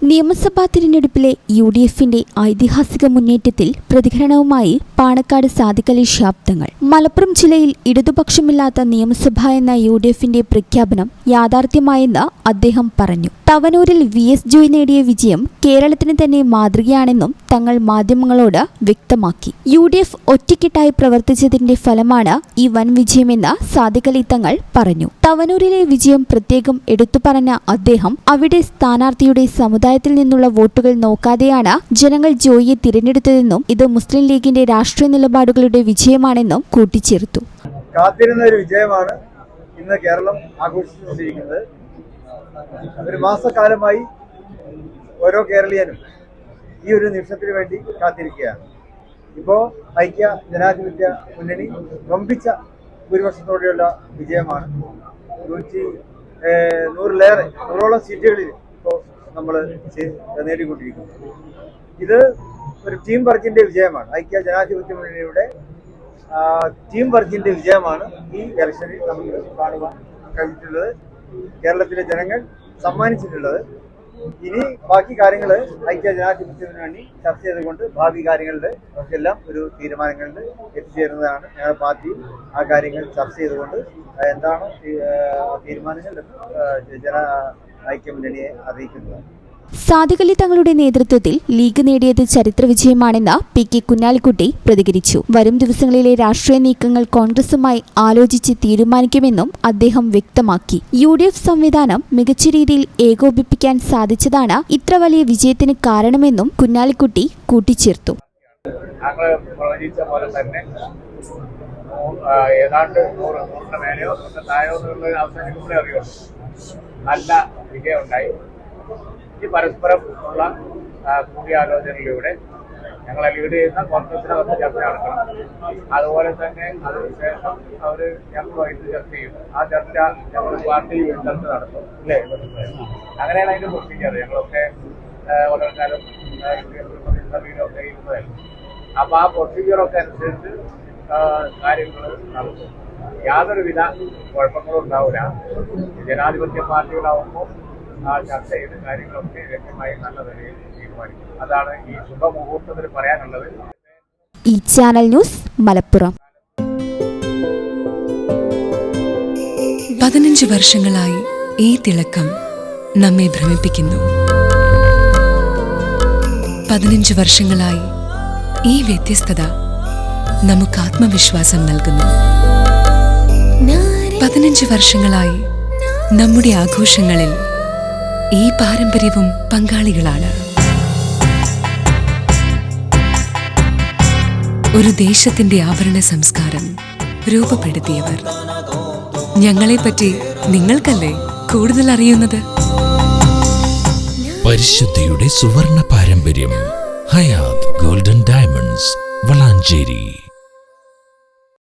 നിയമസഭാ തിരഞ്ഞെടുപ്പിലെ UDFന്റെ ഐതിഹാസിക മുന്നേറ്റത്തിൽ പ്രതികരണവുമായി പാണക്കാട് സാദിഖ് അലി ശിഹാബ് തങ്ങൾ. മലപ്പുറം ജില്ലയിൽ ഇടതുപക്ഷമില്ലാത്ത നിയമസഭ എന്ന UDFന്റെ പ്രഖ്യാപനം യാഥാർത്ഥ്യമായെന്ന് അദ്ദേഹം പറഞ്ഞു. തവനൂരിൽ VS ജോയ് നേടിയ വിജയം കേരളത്തിന് തന്നെ മാതൃകയാണെന്നും തങ്ങൾ മാധ്യമങ്ങളോട് വ്യക്തമാക്കി. UDF ഒറ്റക്കെട്ടായി പ്രവർത്തിച്ചതിന്റെ ഫലമാണ് ഈ വൻ വിജയമെന്ന് സാദിഖ് അലി തങ്ങൾ പറഞ്ഞു. തവനൂരിലെ വിജയം പ്രത്യേകം എടുത്തു പറഞ്ഞ അദ്ദേഹം അവിടെ സ്ഥാനാർത്ഥിയുടെ സമുദായത്തിൽ നിന്നുള്ള വോട്ടുകൾ നോക്കാതെയാണ് ജനങ്ങൾ ജോയിയെ തിരഞ്ഞെടുത്തതെന്നും ഇത് മുസ്ലിം ലീഗിന്റെ രാഷ്ട്രീയ നിലപാടുകളുടെ വിജയമാണെന്നും കൂട്ടിച്ചേർത്തു. കാത്തിരുന്ന ഒരു വിജയമാണ് ഇന്ന് കേരളം ആഘോഷിച്ചുകൊണ്ടിരിക്കുന്നത്. ഒരു മാസക്കാലമായി ഓരോ കേരളീയനും ഈ ഒരു നിമിഷത്തിന് വേണ്ടി കാത്തിരിക്കുകയാണ്. ഇപ്പോൾ ഐക്യ ജനാധിപത്യ മുന്നണി വമ്പിച്ച ഭൂരിപക്ഷത്തോടെയുള്ള വിജയമാണ്. 100-100ഓളം സീറ്റുകളിൽ ഇപ്പോൾ നമ്മൾ നേടിക്കൊണ്ടിരിക്കുന്നു. ഇത് ഒരു ടീം വർക്കിന്റെ വിജയമാണ്. ഐക്യ ജനാധിപത്യ മുന്നണിയുടെ ടീം വർക്കിന്റെ വിജയമാണ് ഈ ഇലക്ഷനിൽ നമുക്ക് കാണുവാൻ കഴിഞ്ഞിട്ടുള്ളത്. കേരളത്തിലെ ജനങ്ങൾ സമ്മാനിച്ചിട്ടുള്ളത്. ഇനി ബാക്കി കാര്യങ്ങൾ ഐക്യ ജനാധിപത്യത്തിന് വേണ്ടി ചർച്ച ചെയ്തുകൊണ്ട് ഭാവി കാര്യങ്ങളുടെ എല്ലാം ഒരു തീരുമാനങ്ങളിൽ എത്തിച്ചേരുന്നതാണ്. ഞങ്ങളുടെ പാർട്ടി ആ കാര്യങ്ങൾ ചർച്ച ചെയ്തുകൊണ്ട് എന്താണ് തീരുമാനങ്ങൾ ഐക്യമുന്നണിയെ അറിയിക്കുന്നത്. സാദിഖ് അലി തങ്ങളുടെ നേതൃത്വത്തിൽ ലീഗ് നേടിയത് ചരിത്ര വിജയമാണെന്ന് PK കുഞ്ഞാലിക്കുട്ടി പ്രതികരിച്ചു. വരും ദിവസങ്ങളിലെ രാഷ്ട്രീയ നീക്കങ്ങൾ കോൺഗ്രസുമായി ആലോചിച്ച് തീരുമാനിക്കുമെന്നും അദ്ദേഹം വ്യക്തമാക്കി. UDF സംവിധാനം മികച്ച രീതിയിൽ ഏകോപിപ്പിക്കാൻ സാധിച്ചതാണ് ഇത്ര വലിയ വിജയത്തിന് കാരണമെന്നും കുഞ്ഞാലിക്കുട്ടി കൂട്ടിച്ചേർത്തു. ഈ പരസ്പരം ഉള്ള കൂടിയാലോചനയിലൂടെ ഞങ്ങളെ ലീഡ് ചെയ്യുന്ന കോൺഗ്രസിനകത്ത് ചർച്ച നടക്കണം. അതുപോലെ തന്നെ അതിനുശേഷം അവർ ഞങ്ങളുമായിട്ട് ചർച്ച ചെയ്യും. ആ ചർച്ച ഞങ്ങൾ പാർട്ടി ചർച്ച നടത്തും അല്ലേ? അങ്ങനെയാണ് അതിന്റെ പ്രൊസീജിയർ. ഞങ്ങളൊക്കെ വളരെ കാലം സർവീനൊക്കെ ഇരുന്നതല്ല. അപ്പോൾ ആ പ്രൊസീജിയറൊക്കെ അനുസരിച്ച് കാര്യങ്ങൾ നടത്തും. യാതൊരുവിധ കുഴപ്പങ്ങളും ഉണ്ടാവില്ല. ജനാധിപത്യ പാർട്ടികളാവുമ്പോൾ ചർച്ച ചെയ്ത് കാര്യങ്ങളൊക്കെ വ്യക്തമായി നല്ല നിലയിൽ തീരുമാനിക്കും. അതാണ് ഈ ശുഭമുഹൂർത്തത്തിൽ പറയാനുള്ളത്. ഈ ചാനൽ ന്യൂസ് മലപ്പുറം. 15 വർഷങ്ങളായി ഈ തിളക്കം നമ്മെ ഭ്രമിപ്പിക്കുന്നു. 15 വർഷങ്ങളായി ഈ വ്യത്യസ്തത നമുക്ക് ആത്മവിശ്വാസം നൽകുന്നു. 15 വർഷങ്ങളായി നമ്മുടെ ആഘോഷങ്ങളിൽ ഈ പാരമ്പര്യവും പങ്കാളികളാണ്. ഒരു ദേശത്തിന്റെ ആഭരണ സംസ്കാരം രൂപപ്പെടുത്തിയവർ. ഞങ്ങളെപ്പറ്റി നിങ്ങൾക്കല്ലേ കൂടുതൽ അറിയുന്നത്? പരിശുദ്ധിയുടെ സുവർണ പാരമ്പര്യം. Hayath golden diamonds, Valanchery.